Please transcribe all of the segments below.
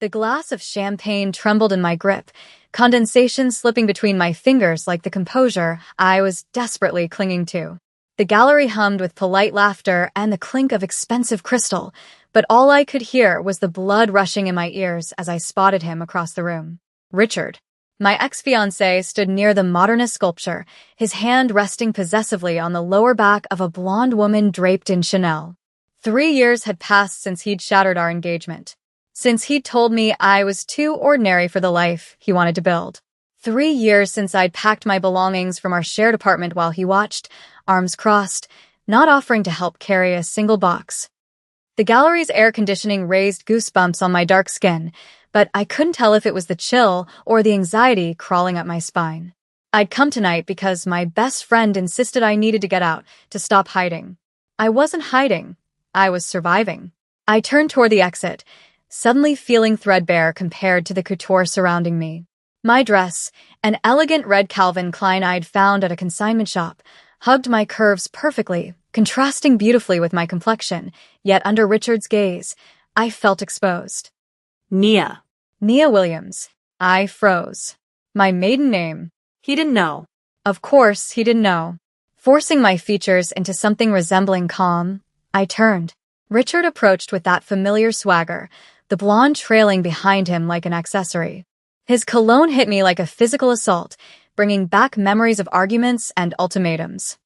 The glass of champagne trembled in my grip, condensation slipping between my fingers like the composure I was desperately clinging to. The gallery hummed with polite laughter and the clink of expensive crystal, but all I could hear was the blood rushing in my ears as I spotted him across the room. Richard. My ex-fiancé stood near the modernist sculpture, his hand resting possessively on the lower back of a blonde woman draped in Chanel. 3 years had passed since he'd shattered our engagement. Since he'd told me I was too ordinary for the life he wanted to build. 3 years since I'd packed my belongings from our shared apartment while he watched, arms crossed, not offering to help carry a single box. The gallery's air conditioning raised goosebumps on my dark skin, but I couldn't tell if it was the chill or the anxiety crawling up my spine. I'd come tonight because my best friend insisted I needed to get out, to stop hiding. I wasn't hiding. I was surviving. I turned toward the exit, suddenly feeling threadbare compared to the couture surrounding me. My dress, an elegant red Calvin Klein I'd found at a consignment shop, hugged my curves perfectly, contrasting beautifully with my complexion, yet under Richard's gaze, I felt exposed. Nia. Nia Williams. I froze. My maiden name. He didn't know. Of course, he didn't know. Forcing my features into something resembling calm, I turned. Richard approached with that familiar swagger, the blonde trailing behind him like an accessory. His cologne hit me like a physical assault, bringing back memories of arguments and ultimatums.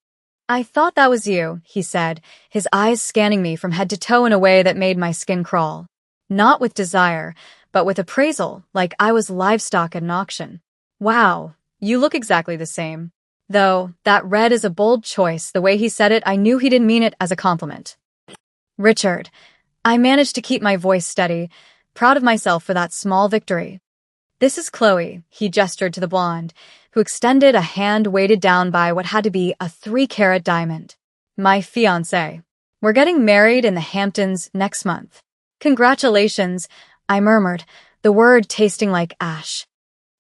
"I thought that was you," he said, his eyes scanning me from head to toe in a way that made my skin crawl. Not with desire, but with appraisal, like I was livestock at an auction. "Wow, you look exactly the same." Though, that red is a bold choice. The way he said it, I knew he didn't mean it as a compliment. "Richard." I managed to keep my voice steady, proud of myself for that small victory. "This is Chloe," he gestured to the blonde, who extended a hand weighted down by what had to be a 3-carat diamond. "My fiancé. We're getting married in the Hamptons next month." "Congratulations," I murmured, the word tasting like ash.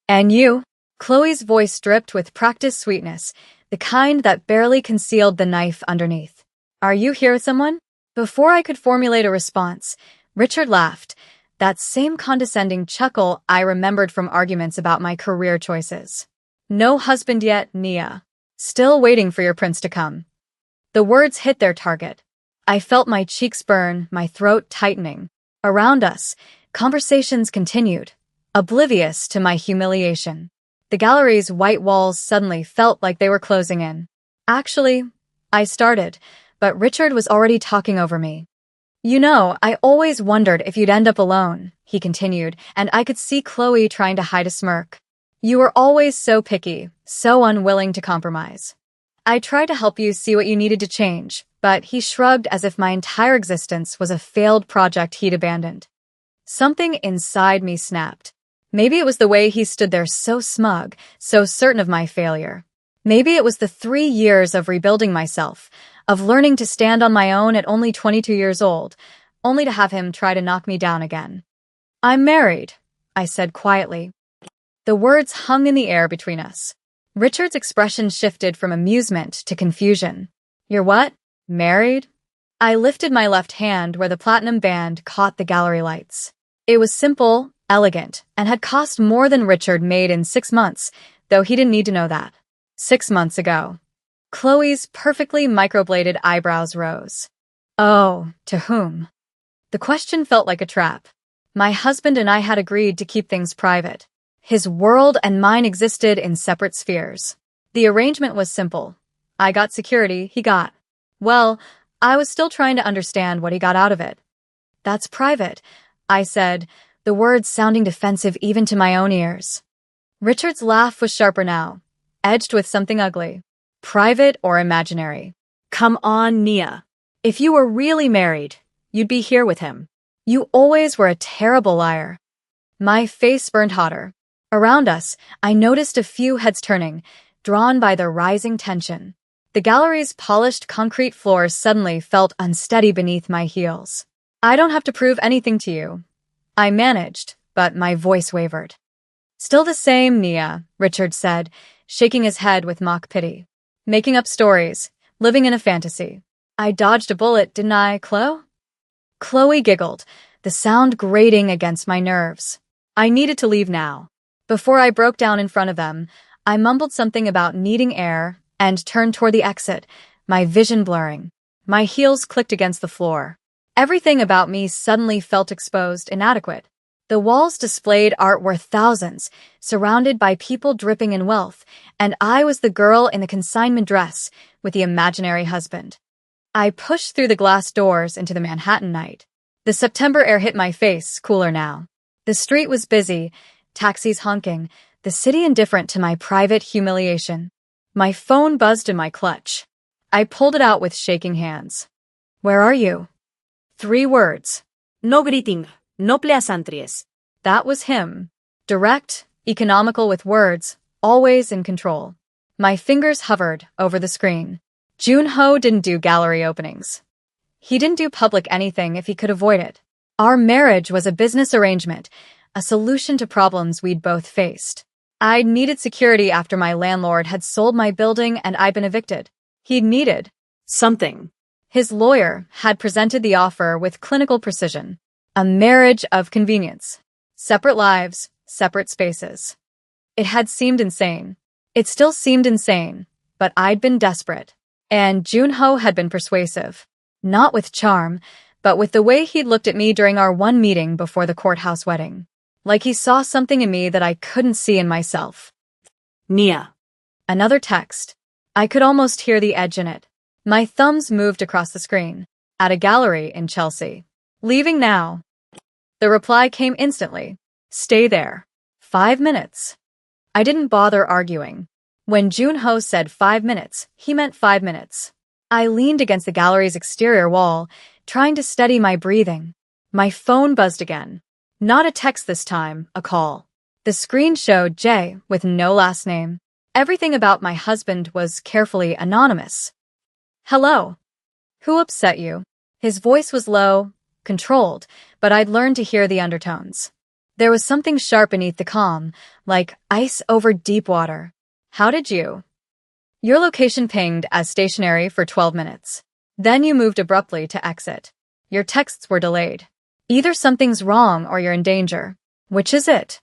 "And you?" Chloe's voice dripped with practiced sweetness, the kind that barely concealed the knife underneath. "Are you here with someone?" Before I could formulate a response, Richard laughed, that same condescending chuckle I remembered from arguments about my career choices. "No husband yet, Nia. Still waiting for your prince to come." The words hit their target. I felt my cheeks burn, my throat tightening. Around us, conversations continued, oblivious to my humiliation. The gallery's white walls suddenly felt like they were closing in. "Actually," I started, but Richard was already talking over me. "You know, I always wondered if you'd end up alone," he continued, and I could see Chloe trying to hide a smirk. "You were always so picky, so unwilling to compromise. I tried to help you see what you needed to change," but he shrugged as if my entire existence was a failed project he'd abandoned. Something inside me snapped. Maybe it was the way he stood there so smug, so certain of my failure. Maybe it was the 3 years of rebuilding myself, of learning to stand on my own at only 22 years old, only to have him try to knock me down again. "I'm married," I said quietly. The words hung in the air between us. Richard's expression shifted from amusement to confusion. "You're what? Married?" I lifted my left hand where the platinum band caught the gallery lights. It was simple, elegant, and had cost more than Richard made in 6 months, though he didn't need to know that. 6 months ago. Chloe's perfectly microbladed eyebrows rose. "Oh, to whom?" The question felt like a trap. My husband and I had agreed to keep things private. His world and mine existed in separate spheres. The arrangement was simple. I got security, he got. Well, I was still trying to understand what he got out of it. "That's private," I said, the words sounding defensive even to my own ears. Richard's laugh was sharper now, edged with something ugly. "Private or imaginary?" Come on, Nia. If you were really married, you'd be here with him. "You always were a terrible liar." My face burned hotter. Around us, I noticed a few heads turning, drawn by the rising tension. The gallery's polished concrete floors suddenly felt unsteady beneath my heels. "I don't have to prove anything to you," I managed, but my voice wavered. "Still the same, Nia," Richard said, shaking his head with mock pity. "Making up stories, living in a fantasy." I dodged a bullet, didn't I, Chloe? Chloe giggled, the the sound grating against my nerves. I needed to leave now. Before I broke down in front of them, I mumbled something about needing air and turned toward the exit, my vision blurring. My heels clicked against the floor. Everything about me suddenly felt exposed, inadequate. The walls displayed art worth thousands, surrounded by people dripping in wealth, and I was the girl in the consignment dress with the imaginary husband. I pushed through the glass doors into the Manhattan night. The September air hit my face, cooler now. The street was busy, taxis honking, the city indifferent to my private humiliation. My phone buzzed in my clutch. I pulled it out with shaking hands. "Where are you?" 3 words. No griting, no pleasantries. That was him. Direct, economical with words, always in control. My fingers hovered over the screen. Junho didn't do gallery openings. He didn't do public anything if he could avoid it. Our marriage was a business arrangement, a solution to problems we'd both faced. I'd needed security after my landlord had sold my building and I'd been evicted. He'd needed something. His lawyer had presented the offer with clinical precision. A marriage of convenience. Separate lives, separate spaces. It had seemed insane. It still seemed insane, but I'd been desperate. And Junho had been persuasive. Not with charm, but with the way he'd looked at me during our one meeting before the courthouse wedding. Like he saw something in me that I couldn't see in myself. Nia. Another text. I could almost hear the edge in it. My thumbs moved across the screen. At a gallery in Chelsea. Leaving now. The reply came instantly. Stay there. 5 minutes. I didn't bother arguing. When Junho said 5 minutes, he meant 5 minutes. I leaned against the gallery's exterior wall, trying to steady my breathing. My phone buzzed again. Not a text this time, a call. The screen showed Jay with no last name. Everything about my husband was carefully anonymous. Hello. Who upset you? His voice was low, controlled, but I'd learned to hear the undertones. There was something sharp beneath the calm, like ice over deep water. How did you? Your location pinged as stationary for 12 minutes. Then you moved abruptly to exit. Your texts were delayed. Either something's wrong or you're in danger. Which is it?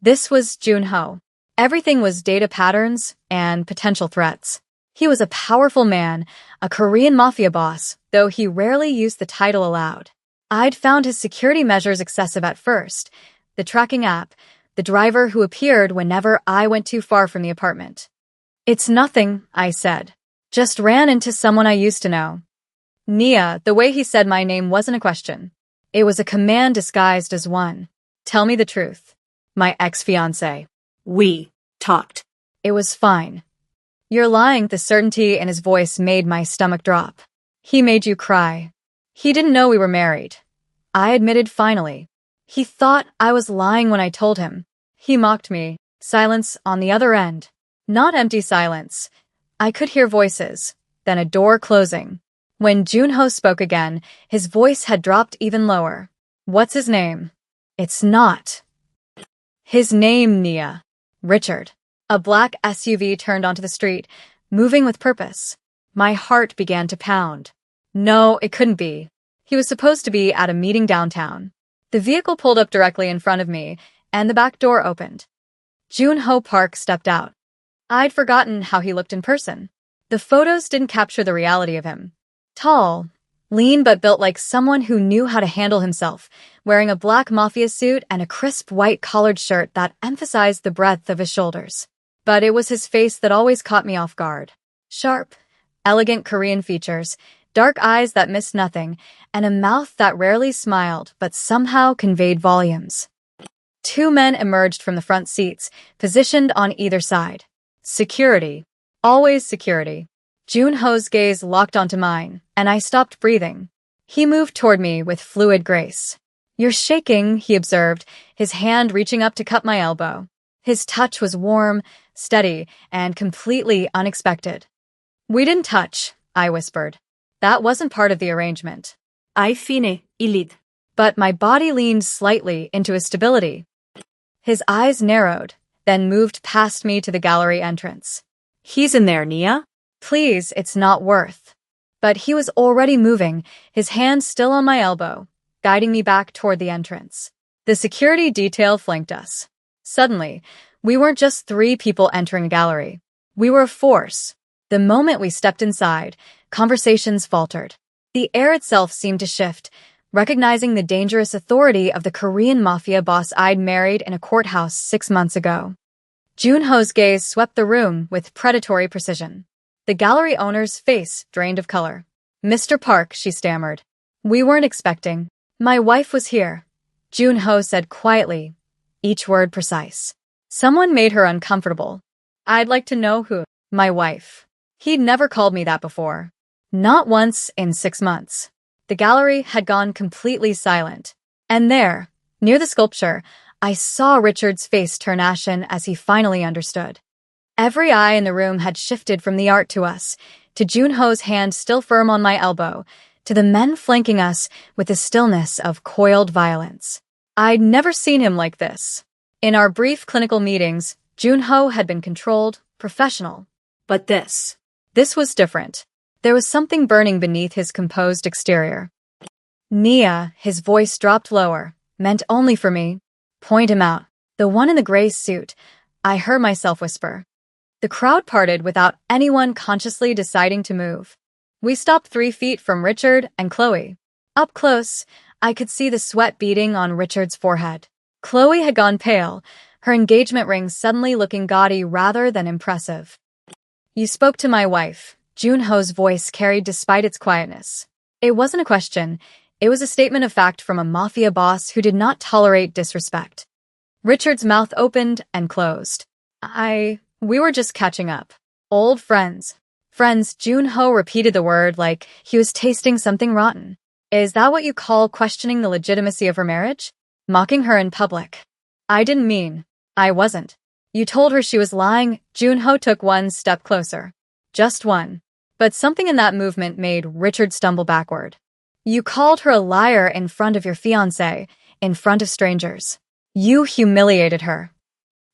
This was Junho. Everything was data patterns and potential threats. He was a powerful man, a Korean Mafia boss, though he rarely used the title aloud. I'd found his security measures excessive at first. The tracking app, the driver who appeared whenever I went too far from the apartment. It's nothing, I said. Just ran into someone I used to know. Nia, the way he said my name wasn't a question. It was a command disguised as one. Tell me the truth. My ex-fiancé. We talked. It was fine. You're lying. The certainty in his voice made my stomach drop. He made you cry. He didn't know we were married. I admitted finally. He thought I was lying when I told him. He mocked me. Silence on the other end. Not empty silence. I could hear voices, then a door closing. When Junho spoke again, his voice had dropped even lower. What's his name? It's not. His name, Nia. Richard. A black SUV turned onto the street, moving with purpose. My heart began to pound. No, it couldn't be. He was supposed to be at a meeting downtown. The vehicle pulled up directly in front of me, and the back door opened. Junho Park stepped out. I'd forgotten how he looked in person. The photos didn't capture the reality of him. Tall, lean but built like someone who knew how to handle himself, wearing a black Mafia suit and a crisp white collared shirt that emphasized the breadth of his shoulders. But it was his face that always caught me off guard. Sharp, elegant Korean features, dark eyes that missed nothing, and a mouth that rarely smiled but somehow conveyed volumes. 2 men emerged from the front seats, positioned on either side. Security. Always security. Junho's gaze locked onto mine, and I stopped breathing. He moved toward me with fluid grace. You're shaking, he observed, his hand reaching up to cup my elbow. His touch was warm, steady, and completely unexpected. We didn't touch, I whispered. That wasn't part of the arrangement. Ai fine, ilid. But my body leaned slightly into his stability. His eyes narrowed, then moved past me to the gallery entrance. He's in there, Nia. Please, it's not worth. But he was already moving, his hand still on my elbow. guiding me back toward the entrance. The security detail flanked us. Suddenly, we weren't just three people entering a gallery. We were a force. The moment we stepped inside, conversations faltered. The air itself seemed to shift, recognizing the dangerous authority of the Korean Mafia boss I'd married in a courthouse 6 months ago. Junho's gaze swept the room with predatory precision. The gallery owner's face drained of color. "Mr. Park," she stammered. "We weren't expecting." "My wife was here," Junho said quietly, each word precise. Someone made her uncomfortable. "I'd like to know who." "My wife." He'd never called me that before. Not once in 6 months. The gallery had gone completely silent. And there, near the sculpture, I saw Richard's face turn ashen as he finally understood. Every eye in the room had shifted from the art to us, to Junho's hand still firm on my elbow, to the men flanking us with the stillness of coiled violence. I'd never seen him like this. In our brief clinical meetings, Junho had been controlled, professional. But this was different. There was something burning beneath his composed exterior. "Nia," his voice dropped lower, "meant only for me. Point him out." "The one in the gray suit," I heard myself whisper. The crowd parted without anyone consciously deciding to move. We stopped 3 feet from Richard and Chloe. Up close, I could see the sweat beading on Richard's forehead. Chloe had gone pale, her engagement ring suddenly looking gaudy rather than impressive. "You spoke to my wife," Junho's voice carried despite its quietness. It wasn't a question, it was a statement of fact from a mafia boss who did not tolerate disrespect. Richard's mouth opened and closed. We were just catching up. Old friends." "Friends," Junho repeated the word like he was tasting something rotten. "Is that what you call questioning the legitimacy of her marriage? Mocking her in public?" "I didn't mean." "I wasn't." "You told her she was lying." Junho took one step closer. Just one. But something in that movement made Richard stumble backward. "You called her a liar in front of your fiancé, in front of strangers. You humiliated her."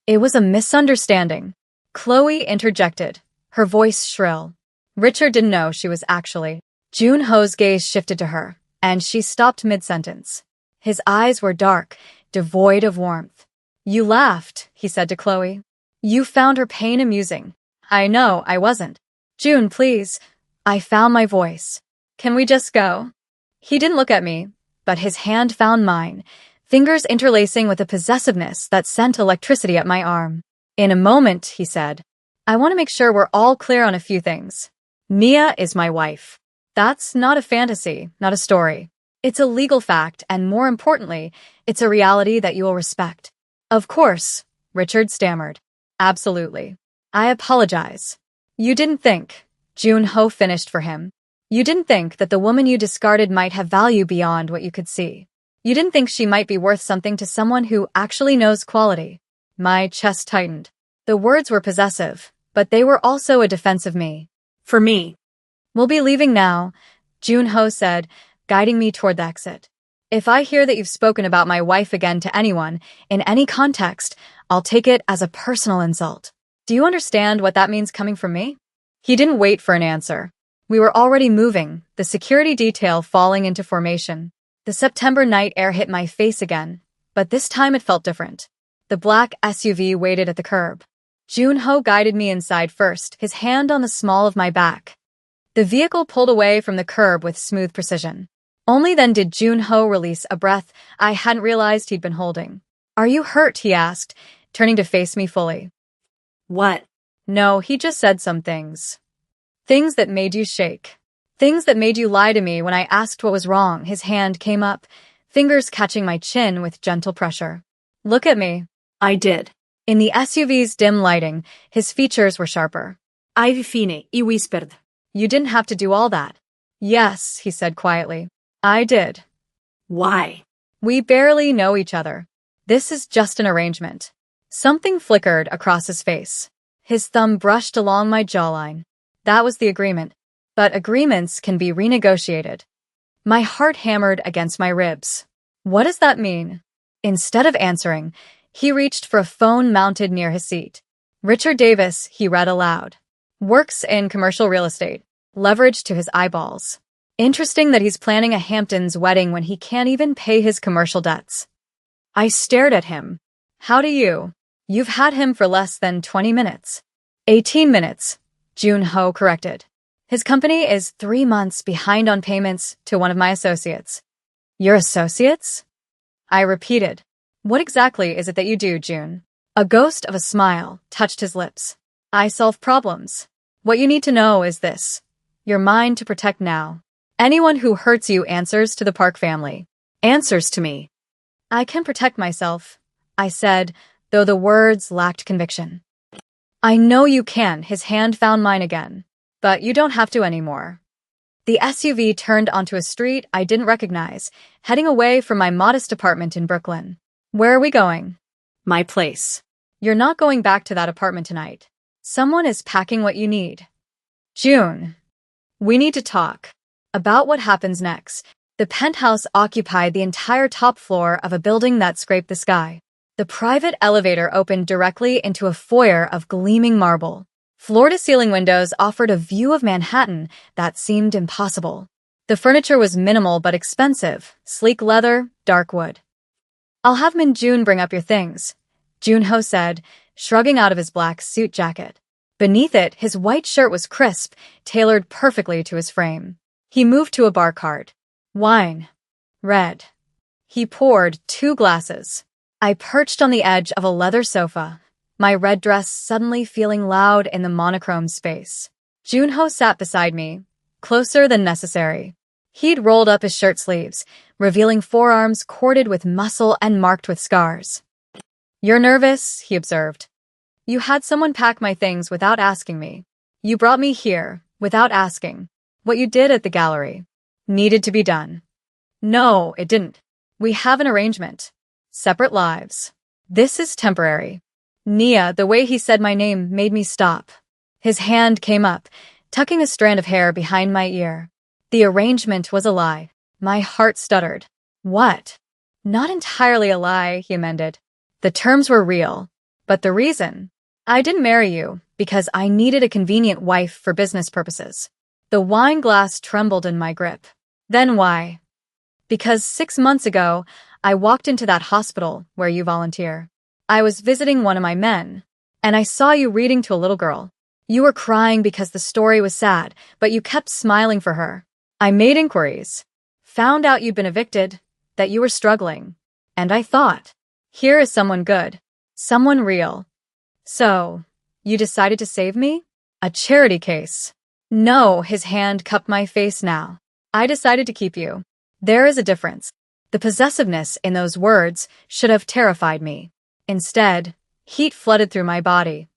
"It was a misunderstanding," Chloe interjected, her voice shrill. Richard didn't know she was actually. Junho's gaze shifted to her, and she stopped mid-sentence. His eyes were dark, devoid of warmth. "You laughed," he said to Chloe. "You found her pain amusing." "I know, I wasn't." "June, please." I found my voice. "Can we just go?" He didn't look at me, but his hand found mine, fingers interlacing with a possessiveness that sent electricity up my arm. "In a moment," he said, "I want to make sure we're all clear on a few things. Nia is my wife. That's not a fantasy, not a story. It's a legal fact, and more importantly, it's a reality that you will respect." "Of course," Richard stammered. "Absolutely. I apologize." "You didn't think," Junho finished for him. "You didn't think that the woman you discarded might have value beyond what you could see. You didn't think she might be worth something to someone who actually knows quality." My chest tightened. The words were possessive, but they were also a defense of me. "For me." "We'll be leaving now," Junho said, guiding me toward the exit. "If I hear that you've spoken about my wife again to anyone, in any context, I'll take it as a personal insult. Do you understand what that means coming from me?" He didn't wait for an answer. We were already moving, the security detail falling into formation. The September night air hit my face again, but this time it felt different. The black SUV waited at the curb. Junho guided me inside first, his hand on the small of my back. The vehicle pulled away from the curb with smooth precision. Only then did Junho release a breath I hadn't realized he'd been holding. "Are you hurt?" he asked, turning to face me fully. "What?" "No," he just said some things. "Things that made you shake. Things that made you lie to me when I asked what was wrong." His hand came up, fingers catching my chin with gentle pressure. "Look at me." "I did." In the SUV's dim lighting, his features were sharper. "I vi fine, I whispered." "You didn't have to do all that." "Yes," he said quietly. "I did." "Why?" "We barely know each other. This is just an arrangement." Something flickered across his face. His thumb brushed along my jawline. "That was the agreement. But agreements can be renegotiated." My heart hammered against my ribs. "What does that mean?" Instead of answering, he reached for a phone mounted near his seat. "Richard Davis," he read aloud. "Works in commercial real estate. Leverage to his eyeballs." Interesting that he's planning a Hamptons wedding when he can't even pay his commercial debts. I stared at him. How do you? You've had him for less than 20 minutes. 18 minutes, Jun-ho corrected. His company is 3 months behind on payments to one of my associates. Your associates? I repeated. What exactly is it that you do, June? A ghost of a smile touched his lips. I solve problems. What you need to know is this. You're mine to protect now. Anyone who hurts you answers to the Park family. Answers to me. I can protect myself, I said, though the words lacked conviction. I know you can, his hand found mine again. But you don't have to anymore. The SUV turned onto a street I didn't recognize, heading away from my modest apartment in Brooklyn. Where are we going? My place. You're not going back to that apartment tonight. Someone is packing what you need. June. We need to talk. About what happens next. The penthouse occupied the entire top floor of a building that scraped the sky. The private elevator opened directly into a foyer of gleaming marble. Floor-to-ceiling windows offered a view of Manhattan that seemed impossible. The furniture was minimal but expensive, sleek leather, dark wood. I'll have Min-jun bring up your things, Jun-ho said, shrugging out of his black suit jacket. Beneath it, his white shirt was crisp, tailored perfectly to his frame. He moved to a bar cart. Wine. Red. He poured 2 glasses. I perched on the edge of a leather sofa, my red dress suddenly feeling loud in the monochrome space. Jun-ho sat beside me, closer than necessary. He'd rolled up his shirt sleeves, revealing forearms corded with muscle and marked with scars. You're nervous, he observed. You had someone pack my things without asking me. You brought me here, without asking. What you did at the gallery needed to be done. No, it didn't. We have an arrangement. Separate lives. This is temporary. Nia, the way he said my name made me stop. His hand came up, tucking a strand of hair behind my ear. The arrangement was a lie. My heart stuttered. What? Not entirely a lie, he amended. The terms were real. But the reason? I didn't marry you because I needed a convenient wife for business purposes. The wine glass trembled in my grip. Then why? Because 6 months ago, I walked into that hospital where you volunteer. I was visiting one of my men, and I saw you reading to a little girl. You were crying because the story was sad, but you kept smiling for her. I made inquiries, found out you'd been evicted, that you were struggling, and I thought, here is someone good, someone real. So, you decided to save me? A charity case. No, his hand cupped my face now. I decided to keep you. There is a difference. The possessiveness in those words should have terrified me. Instead, heat flooded through my body.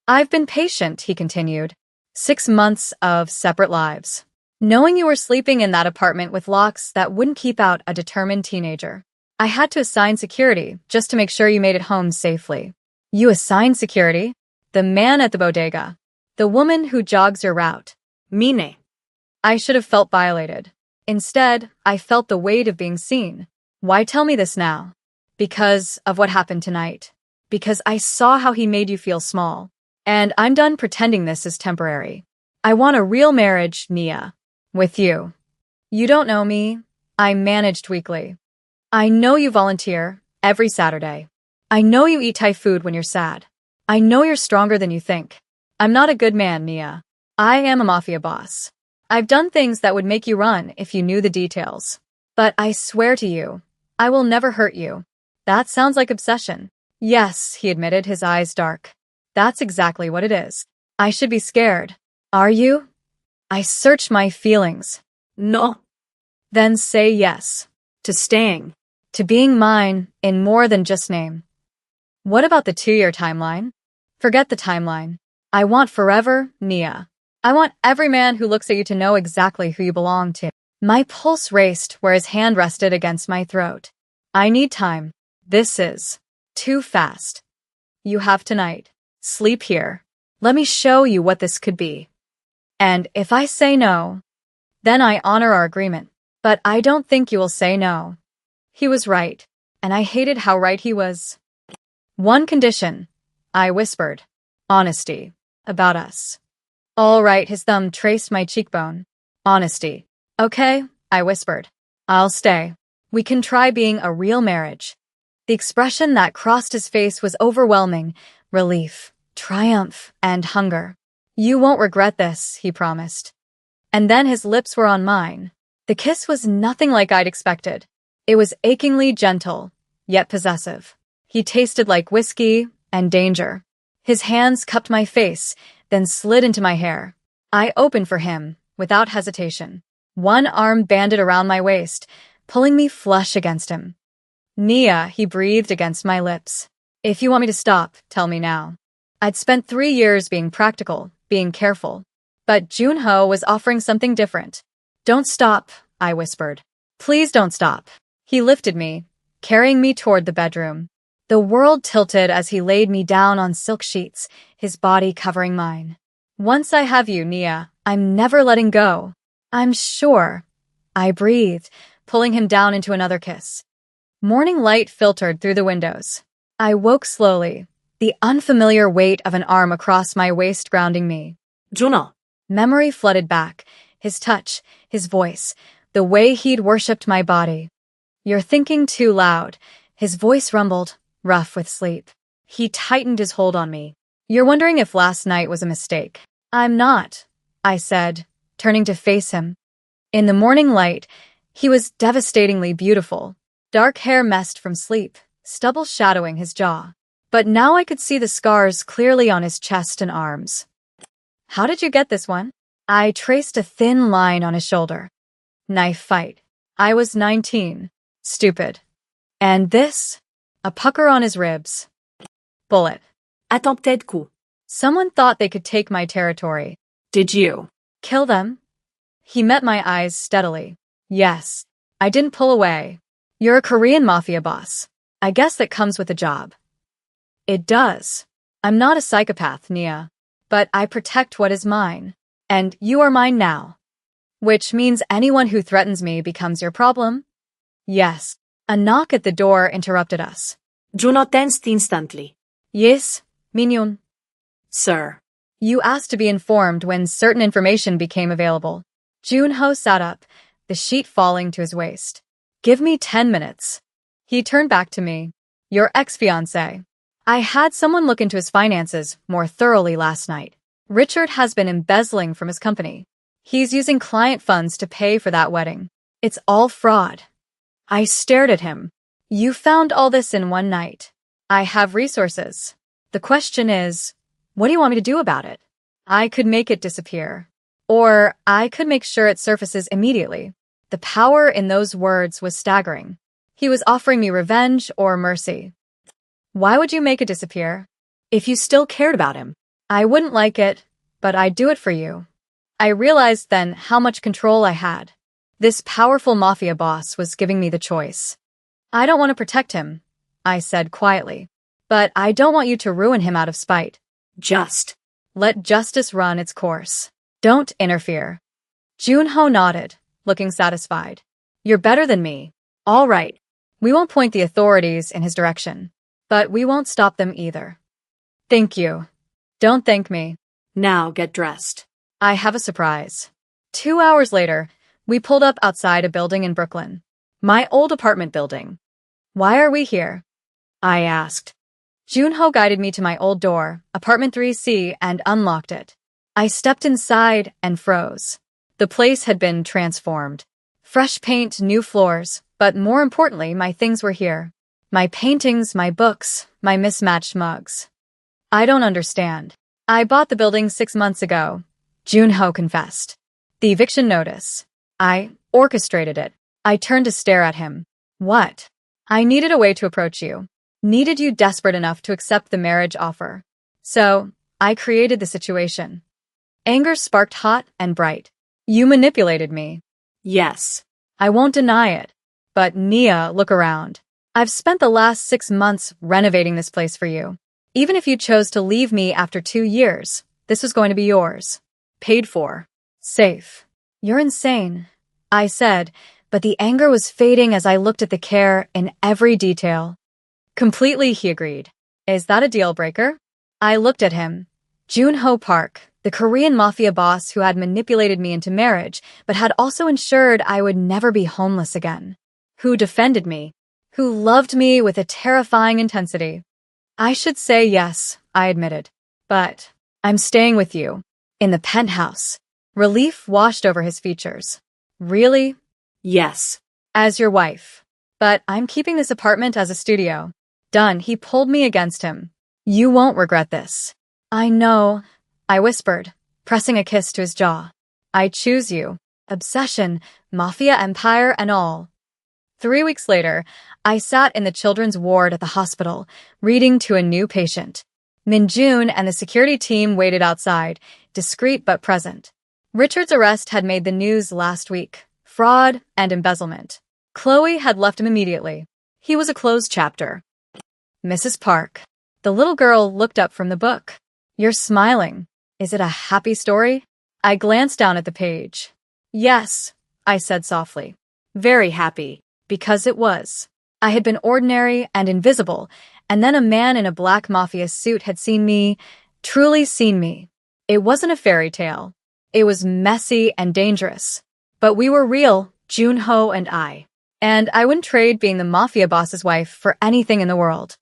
I've been patient, he continued. 6 months of separate lives. Knowing you were sleeping in that apartment with locks that wouldn't keep out a determined teenager. I had to assign security just to make sure you made it home safely. You assigned security? The man at the bodega. The woman who jogs your route. Mine. I should have felt violated. Instead, I felt the weight of being seen. Why tell me this now? Because of what happened tonight. Because I saw how he made you feel small. And I'm done pretending this is temporary. I want a real marriage, Nia. With you. You don't know me. I'm managed weekly. I know you volunteer every Saturday. I know you eat Thai food when you're sad. I know you're stronger than you think. I'm not a good man, Nia. I am a mafia boss. I've done things that would make you run if you knew the details. But I swear to you, I will never hurt you. That sounds like obsession. Yes, he admitted, his eyes dark. That's exactly what it is. I should be scared. Are you? I searched my feelings. No. Then say yes. To staying. To being mine in more than just name. What about the 2-year timeline? Forget the timeline. I want forever, Nia. I want every man who looks at you to know exactly who you belong to. My pulse raced where his hand rested against my throat. I need time. This is too fast. You have tonight. Sleep here. Let me show you what this could be. And if I say no, then I honor our agreement. But I don't think you will say no. He was right, and I hated how right he was. One condition, I whispered. Honesty. About us. All right, his thumb traced my cheekbone. Honesty. Okay, I whispered. I'll stay. We can try being a real marriage. The expression that crossed his face was overwhelming: relief, triumph, and hunger. You won't regret this, he promised. And then his lips were on mine. The kiss was nothing like I'd expected. It was achingly gentle, yet possessive. He tasted like whiskey and danger. His hands cupped my face, then slid into my hair. I opened for him, without hesitation. One arm banded around my waist, pulling me flush against him. Nia, he breathed against my lips. If you want me to stop, tell me now. I'd spent 3 years being practical, being careful. But Junho was offering something different. Don't stop, I whispered. Please don't stop. He lifted me, carrying me toward the bedroom. The world tilted as he laid me down on silk sheets, his body covering mine. Once I have you, Nia, I'm never letting go. I'm sure. I breathed, pulling him down into another kiss. Morning light filtered through the windows. I woke slowly, the unfamiliar weight of an arm across my waist grounding me. Juno. Memory flooded back, his touch, his voice, the way he'd worshipped my body. You're thinking too loud. His voice rumbled, rough with sleep. He tightened his hold on me. You're wondering if last night was a mistake. I'm not, I said, turning to face him. In the morning light, he was devastatingly beautiful. Dark hair messed from sleep, stubble shadowing his jaw. But now I could see the scars clearly on his chest and arms. How did you get this one? I traced a thin line on his shoulder. Knife fight. I was 19. Stupid. And this? A pucker on his ribs. Bullet. Attempted coup. Someone thought they could take my territory. Did you? Kill them? He met my eyes steadily. Yes. I didn't pull away. You're a Korean Mafia boss. I guess that comes with the job. It does. I'm not a psychopath, Nia. But I protect what is mine. And you are mine now. Which means anyone who threatens me becomes your problem? Yes. A knock at the door interrupted us. Juno tensed instantly. Yes, Mignon. Sir. You asked to be informed when certain information became available. Junho sat up, the sheet falling to his waist. Give me 10 minutes. He turned back to me. Your ex-fiancé. I had someone look into his finances more thoroughly last night. Richard has been embezzling from his company. He's using client funds to pay for that wedding. It's all fraud. I stared at him. You found all this in one night. I have resources. The question is, what do you want me to do about it? I could make it disappear. Or I could make sure it surfaces immediately. The power in those words was staggering. He was offering me revenge or mercy. Why would you make it disappear? If you still cared about him. I wouldn't like it, but I'd do it for you. I realized then how much control I had. This powerful mafia boss was giving me the choice. I don't want to protect him, I said quietly. But I don't want you to ruin him out of spite. Just. Let justice run its course. Don't interfere. Junho nodded, looking satisfied. You're better than me. All right. We won't point the authorities in his direction. But we won't stop them either. Thank you. Don't thank me. Now get dressed. I have a surprise. 2 hours later, we pulled up outside a building in Brooklyn. My old apartment building. Why are we here? I asked. Junho guided me to my old door, apartment 3C, and unlocked it. I stepped inside and froze. The place had been transformed. Fresh paint, new floors, but more importantly, my things were here. My paintings, my books, my mismatched mugs. I don't understand. I bought the building 6 months ago, Junho confessed. The eviction notice. I orchestrated it. I turned to stare at him. What? I needed a way to approach you. Needed you desperate enough to accept the marriage offer. So, I created the situation. Anger sparked hot and bright. You manipulated me. Yes. I won't deny it. But Nia, look around. I've spent the last 6 months renovating this place for you. Even if you chose to leave me after 2 years, this was going to be yours. Paid for. Safe. You're insane, I said, but the anger was fading as I looked at the care in every detail. Completely, he agreed. Is that a deal breaker? I looked at him. Junho Park, the Korean Mafia boss who had manipulated me into marriage, but had also ensured I would never be homeless again. Who defended me. Who loved me with a terrifying intensity. I should say yes, I admitted. But I'm staying with you. In the penthouse. Relief washed over his features. Really? Yes. As your wife. But I'm keeping this apartment as a studio. Done. He pulled me against him. You won't regret this. I know, I whispered, pressing a kiss to his jaw. I choose you. Obsession, mafia empire and all. 3 weeks later, I sat in the children's ward at the hospital, reading to a new patient. Minjun and the security team waited outside, discreet but present. Richard's arrest had made the news last week. Fraud and embezzlement. Chloe had left him immediately. He was a closed chapter. Mrs. Park. The little girl looked up from the book. You're smiling. Is it a happy story? I glanced down at the page. Yes, I said softly. Very happy, because it was. I had been ordinary and invisible, and then a man in a black mafia suit had seen me, truly seen me. It wasn't a fairy tale. It was messy and dangerous. But we were real, Junho and I. And I wouldn't trade being the mafia boss's wife for anything in the world.